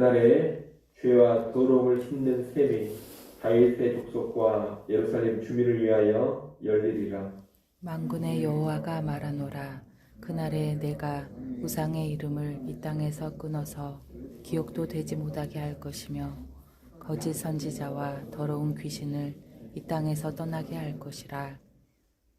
그날에 죄와 더러움을 씻는 셈이 다윗의 족속과 예루살렘 주민을 위하여 열리리라. 만군의 여호와가 말하노라. 그날에 내가 우상의 이름을 이 땅에서 끊어서 기억도 되지 못하게 할 것이며 거짓 선지자와 더러운 귀신을 이 땅에서 떠나게 할 것이라.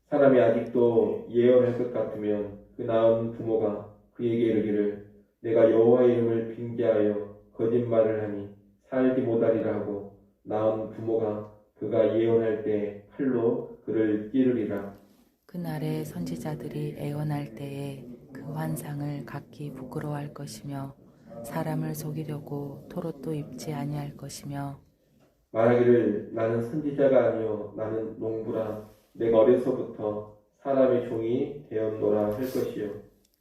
사람이 아직도 예언할 것 같으면 그 낳은 부모가 그에게 이르기를 내가 여호와의 이름을 빙자하여 거짓말을 하니 살지 못하리라 하고 낳은 부모가 그가 예언할 때 칼로 그를 찌르리라. 그날에 선지자들이 애언할 때에 그 환상을 각기 부끄러워할 것이며 사람을 속이려고 토롯도 입지 아니할 것이며 말하기를 나는 선지자가 아니요 나는 농부라 내가 어려서부터 사람의 종이 되었노라 할 것이요.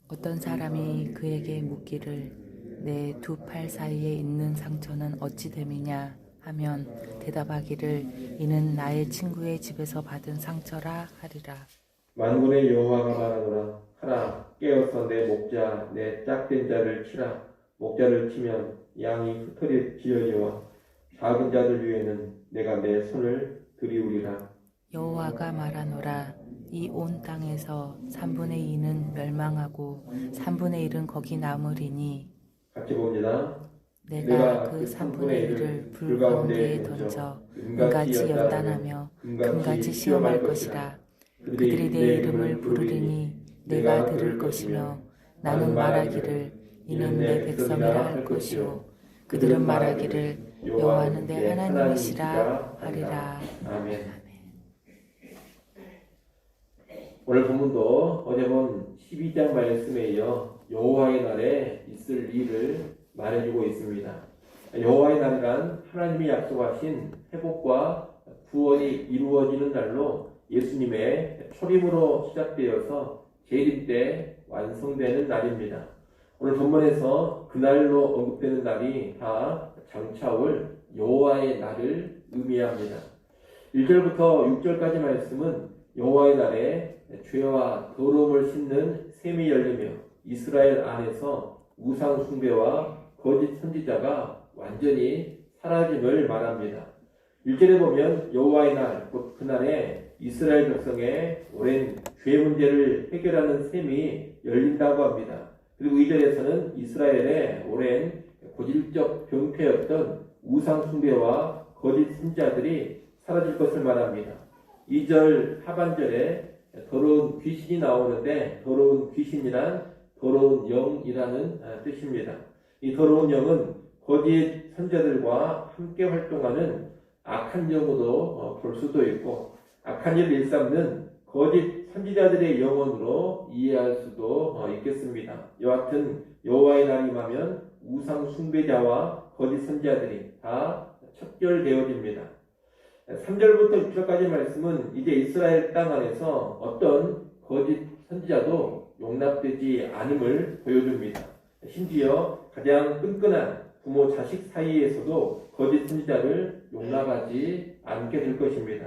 어떤 사람이 그에게 묻기를 내 두 팔 사이에 있는 상처는 어찌 됨이냐 하면 대답하기를 이는 나의 친구의 집에서 받은 상처라 하리라. 만군의 여호와가 말하노라 하라 깨어서 내 목자 내 짝된 자를 치라. 목자를 치면 양이 흩어지려니와 작은 자들 위에는 내가 내 손을 들이우리라. 여호와가 말하노라. 이 온 땅에서 3분의 2는 멸망하고 3분의 1은 거기 남으리니 같이 봅니다. 내가 그 3분의 1을 불 가운데에 던져 금같이 연단하며 금같이 시험할 것이라. 그들이 내 이름을 부르리니 내가 들을 것이며 나는 말하기를 이는 내 백성이라 할 것이요 그들은 말하기를 여호와는 내 하나님이시라 하리라. 아멘. 오늘 본문도 어제 본 12장 말씀에 이어 여호와의 날에 있을 일을 말해주고 있습니다. 여호와의 날이란 하나님이 약속하신 회복과 구원이 이루어지는 날로 예수님의 초림으로 시작되어서 재림 때 완성되는 날입니다. 오늘 본문에서 그날로 언급되는 날이 다 장차올 여호와의 날을 의미합니다. 1절부터 6절까지 말씀은 여호와의 날에 죄와 더러움을 씻는 셈이 열리며 이스라엘 안에서 우상 숭배와 거짓 선지자가 완전히 사라짐을 말합니다. 1절에 보면 여호와의 날, 곧 그날에 이스라엘 백성의 오랜 죄 문제를 해결하는 셈이 열린다고 합니다. 그리고 2절에서는 이스라엘의 오랜 고질적 병폐였던 우상 숭배와 거짓 선지자들이 사라질 것을 말합니다. 2절 하반절에 더러운 귀신이 나오는데 더러운 귀신이란 더러운 영이라는 뜻입니다. 이 더러운 영은 거짓 선지자들과 함께 활동하는 악한 영으로 볼 수도 있고 악한 일을 일삼는 거짓 선지자들의 영혼으로 이해할 수도 있겠습니다. 여하튼 여호와의 날이 임하면 우상 숭배자와 거짓 선지자들이 다 척결되어집니다. 3절부터 6절까지 말씀은 이제 이스라엘 땅 안에서 어떤 거짓 선지자도 용납되지 않음을 보여줍니다. 심지어 가장 끈끈한 부모 자식 사이에서도 거짓 선지자를 용납하지 않게 될 것입니다.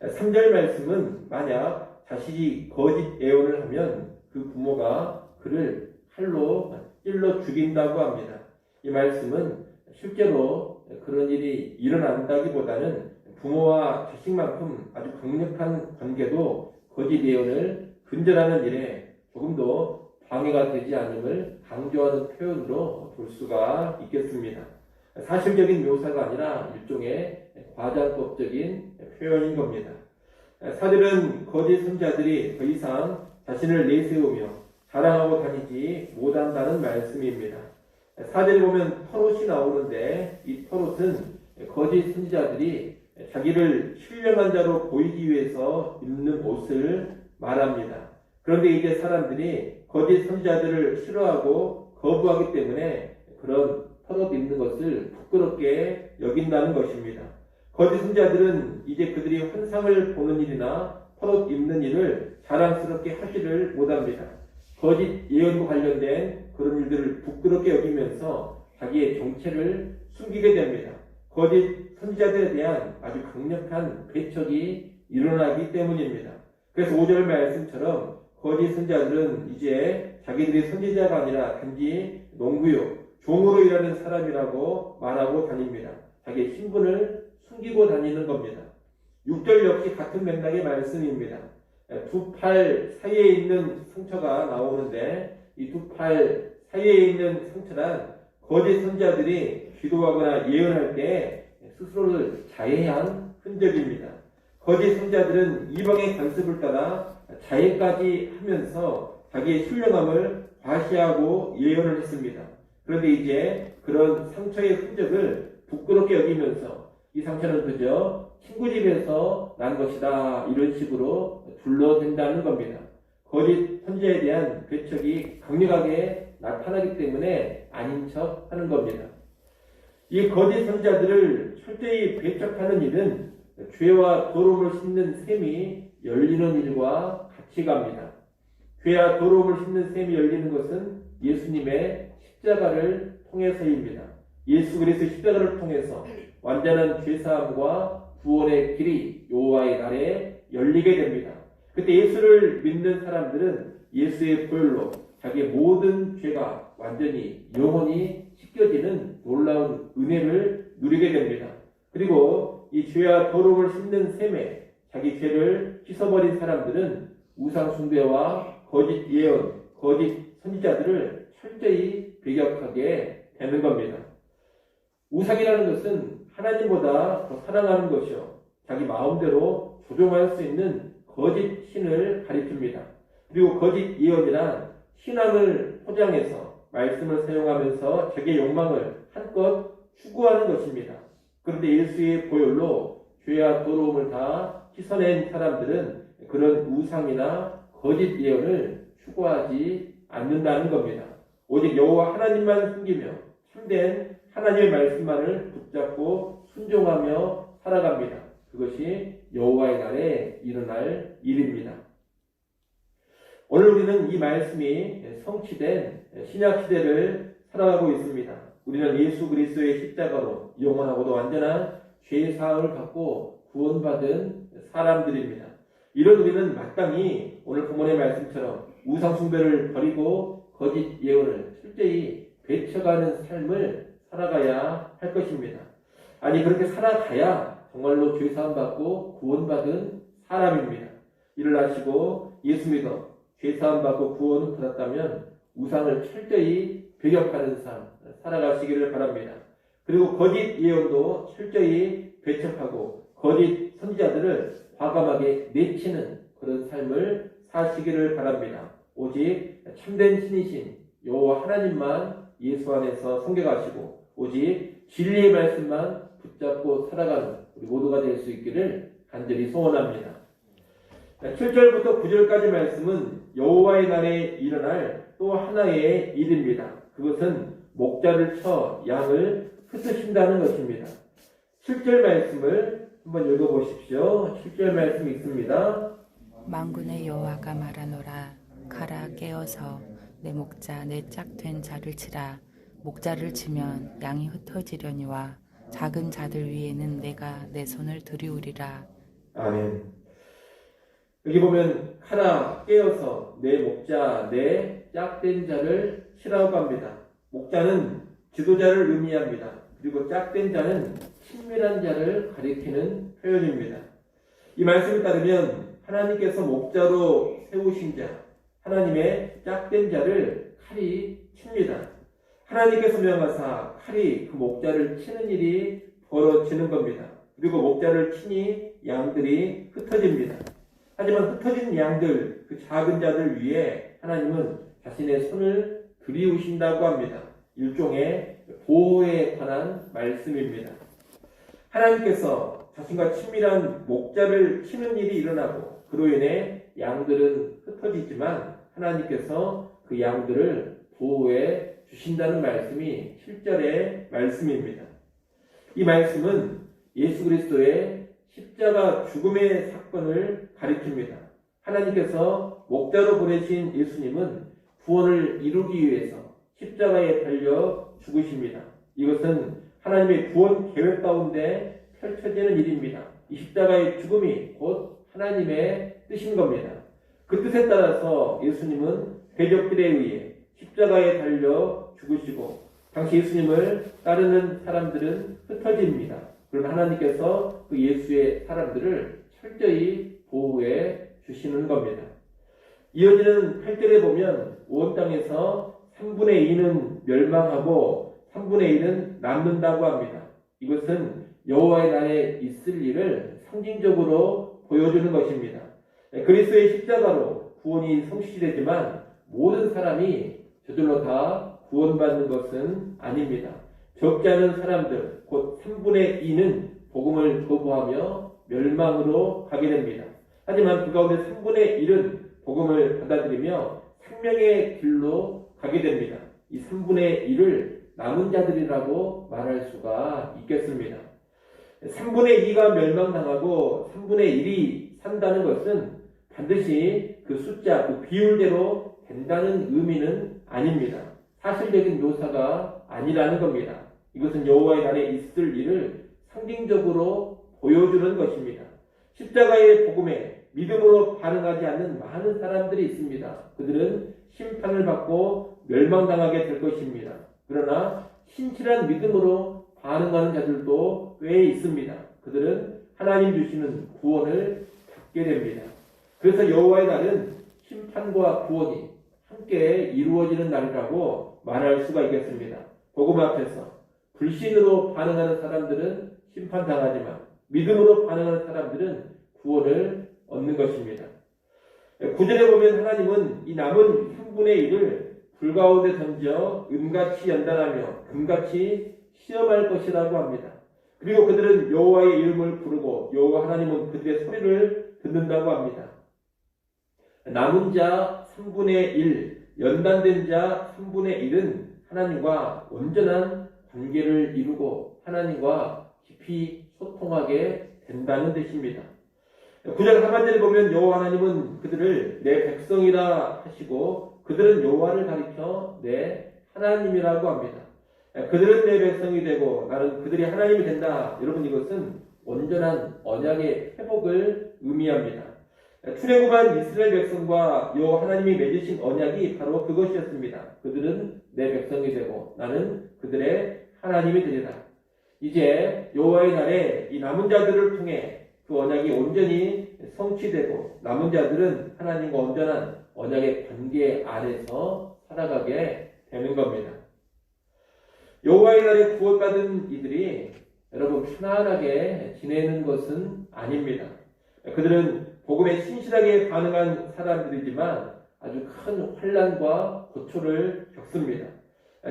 3절 말씀은 만약 자식이 거짓 예언을 하면 그 부모가 그를 칼로 찔러 죽인다고 합니다. 이 말씀은 실제로 그런 일이 일어난다기보다는 부모와 자식만큼 아주 강력한 관계도 거짓 예언을 근절하는 일에 조금도 방해가 되지 않음을 강조하는 표현으로 볼 수가 있겠습니다. 사실적인 묘사가 아니라 일종의 과장법적인 표현인 겁니다. 사들은 거짓 선지자들이 더 이상 자신을 내세우며 자랑하고 다니지 못한다는 말씀입니다. 사절에 보면 터롯이 나오는데 이 터롯은 거짓 선지자들이 자기를 신령한 자로 보이기 위해서 입는 옷을 말합니다. 그런데 이제 사람들이 거짓 선지자들을 싫어하고 거부하기 때문에 그런 터롯 입는 것을 부끄럽게 여긴다는 것입니다. 거짓 선지자들은 이제 그들이 환상을 보는 일이나 터롯 입는 일을 자랑스럽게 하지를 못합니다. 거짓 예언과 관련된 그런 일들을 부끄럽게 여기면서 자기의 정체를 숨기게 됩니다. 거짓 선지자들에 대한 아주 강력한 배척이 일어나기 때문입니다. 그래서 5절 말씀처럼 거짓 선지자들은 이제 자기들이 선지자가 아니라 단지 농부요 종으로 일하는 사람이라고 말하고 다닙니다. 자기의 신분을 숨기고 다니는 겁니다. 6절 역시 같은 맥락의 말씀입니다. 두 팔 사이에 있는 상처가 나오는데 이 두 팔 사이에 있는 상처란 거짓 선지자들이 기도하거나 예언할 때 스스로를 자해한 흔적입니다. 거짓 선지자들은 이방의 관습을 따라 자해까지 하면서 자기의 신령함을 과시하고 예언을 했습니다. 그런데 이제 그런 상처의 흔적을 부끄럽게 여기면서 이 상처는 그저 친구 집에서 난 것이다 이런 식으로 둘러댄다는 겁니다. 거짓 선지자에 대한 배척이 강력하게 나타나기 때문에 아닌 척 하는 겁니다. 이 거짓 선지자들을 철저히 배척하는 일은 죄와 더러움을 싣는 샘이 열리는 일과 같이 갑니다. 죄와 더러움을 싣는 샘이 열리는 것은 예수님의 십자가를 통해서입니다. 예수 그리스도의 십자가를 통해서 완전한 죄사함과 구원의 길이 여호와의 날에 열리게 됩니다. 그때 예수를 믿는 사람들은 예수의 보혈로 자기의 모든 죄가 완전히 영원히 씻겨지는 놀라운 은혜를 누리게 됩니다. 그리고 이 죄와 더러움을 씻는 셈에 자기 죄를 씻어버린 사람들은 우상 숭배와 거짓 예언, 거짓 선지자들을 철저히 배격하게 되는 겁니다. 우상이라는 것은 하나님보다 더 사랑하는 것이요, 자기 마음대로 조종할 수 있는 거짓 신을 가리킵니다. 그리고 거짓 예언이란 신앙을 포장해서 말씀을 사용하면서 자기의 욕망을 한껏 추구하는 것입니다. 그런데 예수의 보혈로 죄와 더러움을 다 씻어낸 사람들은 그런 우상이나 거짓 예언을 추구하지 않는다는 겁니다. 오직 여호와 하나님만 숨기며 참된 하나님의 말씀만을 붙잡고 순종하며 살아갑니다. 그것이 여호와의 날에 일어날 일입니다. 오늘 우리는 이 말씀이 성취된 신약시대를 살아가고 있습니다. 우리는 예수 그리스도의 십자가로 영원하고도 완전한 죄사함을 받고 구원받은 사람들입니다. 이런 우리는 마땅히 오늘 본문의 말씀처럼 우상숭배를 버리고 거짓 예언을 철저히 배척하는 삶을 살아가야 할 것입니다. 아니, 그렇게 살아가야 정말로 죄사함 받고 구원받은 사람입니다. 일어나시고 예수 믿어 죄사함 받고 구원을 받았다면 우상을 철저히 배격하는 삶 살아가시기를 바랍니다. 그리고 거짓 예언도 철저히 배척하고 거짓 선지자들을 과감하게 내치는 그런 삶을 사시기를 바랍니다. 오직 참된 신이신 여호와 하나님만 예수 안에서 섬겨가시고 오직 진리의 말씀만 붙잡고 살아가는 우리 모두가 될 수 있기를 간절히 소원합니다. 7절부터 9절까지 말씀은 여호와의 날에 일어날 또 하나의 일입니다. 그것은 목자를 쳐 양을 흩으신다는 것입니다. 7절 말씀을 한번 읽어보십시오. 7절 말씀이 있습니다. 만군의 여호와가 말하노라. 가라, 깨어서 내 목자 내 짝된 자를 치라. 목자를 치면 양이 흩어지려니와 작은 자들 위에는 내가 내 손을 들이우리라. 아멘. 여기 보면 가라, 깨어서 내 목자 내 짝된 자를 치라고 합니다. 목자는 지도자를 의미합니다. 그리고 짝된 자는 친밀한 자를 가리키는 표현입니다. 이 말씀에 따르면 하나님께서 목자로 세우신 자, 하나님의 짝된 자를 칼이 칩니다. 하나님께서 명하사 칼이 그 목자를 치는 일이 벌어지는 겁니다. 그리고 목자를 치니 양들이 흩어집니다. 하지만 흩어진 양들, 그 작은 자들 위에 하나님은 자신의 손을 들이우신다고 합니다. 일종의 보호에 관한 말씀입니다. 하나님께서 자신과 친밀한 목자를 치는 일이 일어나고 그로 인해 양들은 흩어지지만 하나님께서 그 양들을 보호해 주신다는 말씀이 7절의 말씀입니다. 이 말씀은 예수 그리스도의 십자가 죽음의 사건을 가리킵니다. 하나님께서 목자로 보내신 예수님은 구원을 이루기 위해서 십자가에 달려 죽으십니다. 이것은 하나님의 구원 계획 가운데 펼쳐지는 일입니다. 이 십자가의 죽음이 곧 하나님의 뜻인 겁니다. 그 뜻에 따라서 예수님은 대적들에 의해 십자가에 달려 죽으시고 당시 예수님을 따르는 사람들은 흩어집니다. 그러나 하나님께서 그 예수의 사람들을 철저히 보호해 주시는 겁니다. 이어지는 8절에 보면 온 땅에서 3분의 2는 멸망하고 3분의 1은 남는다고 합니다. 이것은 여호와의 날에 있을 일을 상징적으로 보여주는 것입니다. 그리스도의 십자가로 구원이 성취되지만 모든 사람이 저절로 다 구원받는 것은 아닙니다. 적지 않은 사람들, 곧 3분의 2는 복음을 거부하며 멸망으로 가게 됩니다. 하지만 그 가운데 3분의 1은 복음을 받아들이며 생명의 길로 가게 됩니다. 이 3분의 1을 남은 자들이라고 말할 수가 있겠습니다. 3분의 2가 멸망당하고 3분의 1이 산다는 것은 반드시 그 숫자, 그 비율대로 된다는 의미는 아닙니다. 사실적인 묘사가 아니라는 겁니다. 이것은 여호와의 날에 있을 일을 상징적으로 보여주는 것입니다. 십자가의 복음에 믿음으로 반응하지 않는 많은 사람들이 있습니다. 그들은 심판을 받고 멸망당하게 될 것입니다. 그러나 신실한 믿음으로 반응하는 자들도 꽤 있습니다. 그들은 하나님 주시는 구원을 받게 됩니다. 그래서 여호와의 날은 심판과 구원이 함께 이루어지는 날이라고 말할 수가 있겠습니다. 복음 앞에서 불신으로 반응하는 사람들은 심판당하지만 믿음으로 반응하는 사람들은 구원을 얻는 것입니다. 9절에 보면 하나님은 이 남은 3분의 1을 불 가운데 던져 은같이 연단하며 금같이 시험할 것이라고 합니다. 그리고 그들은 여호와의 이름을 부르고 여호와 하나님은 그들의 소리를 듣는다고 합니다. 남은 자 3분의 1, 연단된 자 3분의 1은 하나님과 온전한 관계를 이루고 하나님과 깊이 소통하게 된다는 뜻입니다. 9절 하반절에 보면 여호와 하나님은 그들을 내 백성이라 하시고 그들은 여호와를 가리켜 내 하나님이라고 합니다. 그들은 내 백성이 되고 나는 그들이 하나님이 된다. 여러분, 이것은 온전한 언약의 회복을 의미합니다. 출애굽한 이스라엘 백성과 여호와 하나님이 맺으신 언약이 바로 그것이었습니다. 그들은 내 백성이 되고 나는 그들의 하나님이 되리라. 이제 여호와의 날에 이 남은 자들을 통해 그 언약이 온전히 성취되고 남은 자들은 하나님과 온전한 언약의 관계 아래서 살아가게 되는 겁니다. 여호와의 날에 구원받은 이들이 여러분 편안하게 지내는 것은 아닙니다. 그들은 복음에 신실하게 반응한 사람들이지만 아주 큰 환난과 고초를 겪습니다.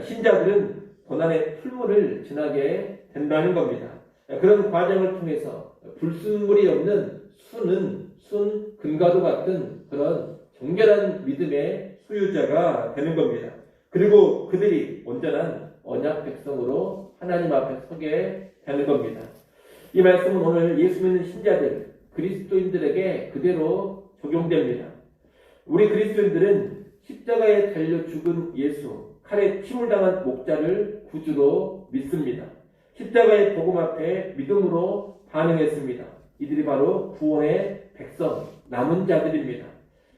신자들은 고난의 풀물을 지나게 된다는 겁니다. 그런 과정을 통해서 불순물이 없는 순 금과도 같은 그런 정결한 믿음의 소유자가 되는 겁니다. 그리고 그들이 온전한 언약 백성으로 하나님 앞에 서게 되는 겁니다. 이 말씀은 오늘 예수 믿는 신자들, 그리스도인들에게 그대로 적용됩니다. 우리 그리스도인들은 십자가에 달려 죽은 예수, 칼에 침을 당한 목자를 구주로 믿습니다. 십자가의 복음 앞에 믿음으로 반응했습니다. 이들이 바로 구원의 백성, 남은 자들입니다.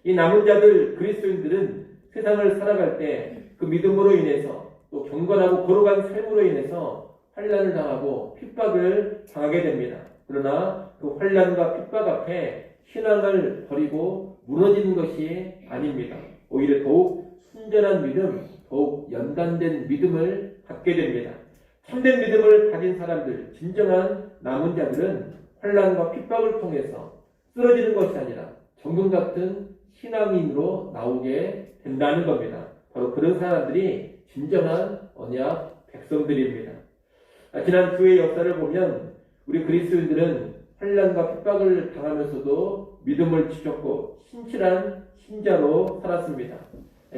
이 남은 자들 그리스도인들은 세상을 살아갈 때 그 믿음으로 인해서 또 경건하고 거룩한 삶으로 인해서 환난을 당하고 핍박을 당하게 됩니다. 그러나 그 환난과 핍박 앞에 신앙을 버리고 무너지는 것이 아닙니다. 오히려 더욱 순전한 믿음, 더욱 연단된 믿음을 갖게 됩니다. 참된 믿음을 가진 사람들, 진정한 남은 자들은 환난과 핍박을 통해서 쓰러지는 것이 아니라 정금 같은 신앙인으로 나오게 된다는 겁니다. 바로 그런 사람들이 진정한 언약 백성들입니다. 지난 주의 역사를 보면 우리 그리스도인들은 환난과 핍박을 당하면서도 믿음을 지켰고 신실한 신자로 살았습니다.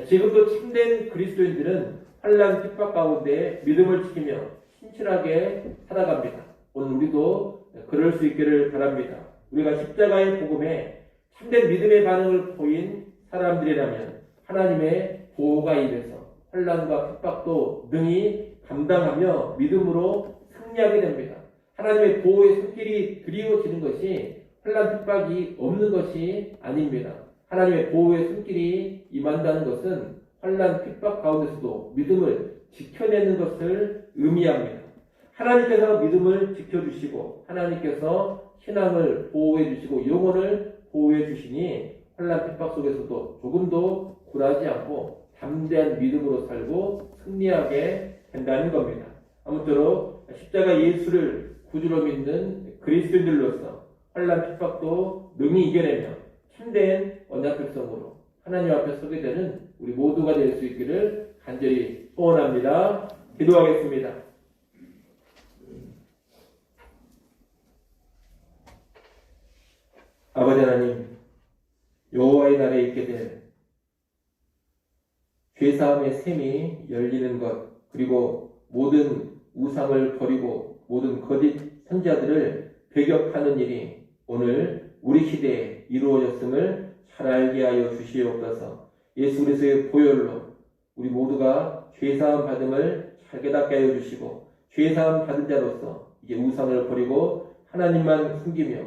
지금도 참된 그리스도인들은 환난 핍박 가운데 믿음을 지키며 신실하게 살아갑니다. 오늘 우리도 그럴 수 있기를 바랍니다. 우리가 십자가의 복음에 참된 믿음의 반응을 보인 사람들이라면 하나님의 보호가 임해서 환난과 핍박도 능히 감당하며 믿음으로 승리하게 됩니다. 하나님의 보호의 손길이 드리워지는 것이 환난 핍박이 없는 것이 아닙니다. 하나님의 보호의 손길이 임한다는 것은 환난 핍박 가운데서도 믿음을 지켜내는 것을 의미합니다. 하나님께서 믿음을 지켜주시고 하나님께서 신앙을 보호해 주시고 영혼을 보호해 주시니 환난 핍박 속에서도 조금도 굴하지 않고 담대한 믿음으로 살고 승리하게 된다는 겁니다. 아무쪼록 십자가 예수를 구주로 믿는 그리스도인들로서 환난 핍박도 능히 이겨내며 참된 언약 백성으로 하나님 앞에 서게 되는 우리 모두가 될 수 있기를 간절히 소원합니다. 기도하겠습니다. 아버지 하나님, 여호와의 날에 있게 될 죄사함의 샘이 열리는 것, 그리고 모든 우상을 버리고 모든 거짓 선지자들을 배격하는 일이 오늘 우리 시대에 이루어졌음을 잘 알게 하여 주시옵소서. 예수 그리스도의 보혈로 우리 모두가 죄사함 받음을 잘 깨닫게 하여 주시고 죄사함 받은 자로서 이제 우상을 버리고 하나님만 숨기며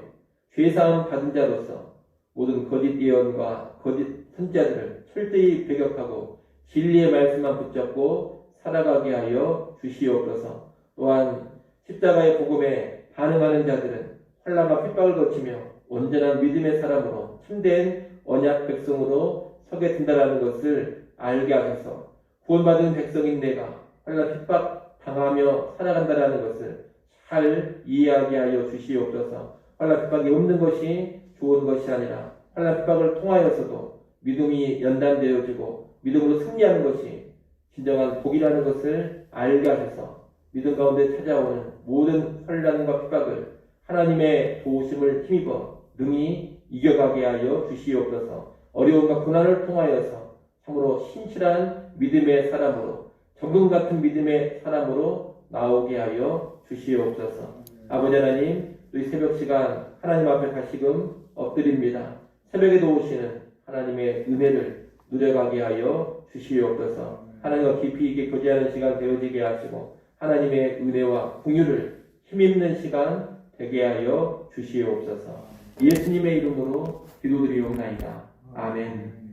죄사함 받은 자로서 모든 거짓 예언과 거짓 선지자들을 철저히 배격하고 진리의 말씀만 붙잡고 살아가게 하여 주시옵소서. 또한 십자가의 복음에 반응하는 자들은 환난과 핍박을 거치며 온전한 믿음의 사람으로 참된 언약 백성으로 서게 된다는 것을 알게 하셔서 구원받은 백성인 내가 환난 핍박 당하며 살아간다는 것을 잘 이해하게 하여 주시옵소서. 환난 핍박이 없는 것이 좋은 것이 아니라 환난 핍박을 통하여서도 믿음이 연단되어지고 믿음으로 승리하는 것이 진정한 복이라는 것을 알게 하셔서 믿음 가운데 찾아오는 모든 환난과 핍박을 하나님의 도우심을 힘입어 능히 이겨가게 하여 주시옵소서. 어려움과 고난을 통하여서 참으로 신실한 믿음의 사람으로 정금 같은 믿음의 사람으로 나오게 하여 주시옵소서. 아버지 하나님, 이 새벽 시간 하나님 앞에 다시금 엎드립니다. 새벽에도 오시는 하나님의 은혜를 누려가게 하여 주시옵소서. 하나님과 깊이 있게 교제하는 시간 되어지게 하시고 하나님의 은혜와 긍휼을 힘입는 시간 되게 하여 주시옵소서. 예수님의 이름으로 기도드리옵나이다. 아멘.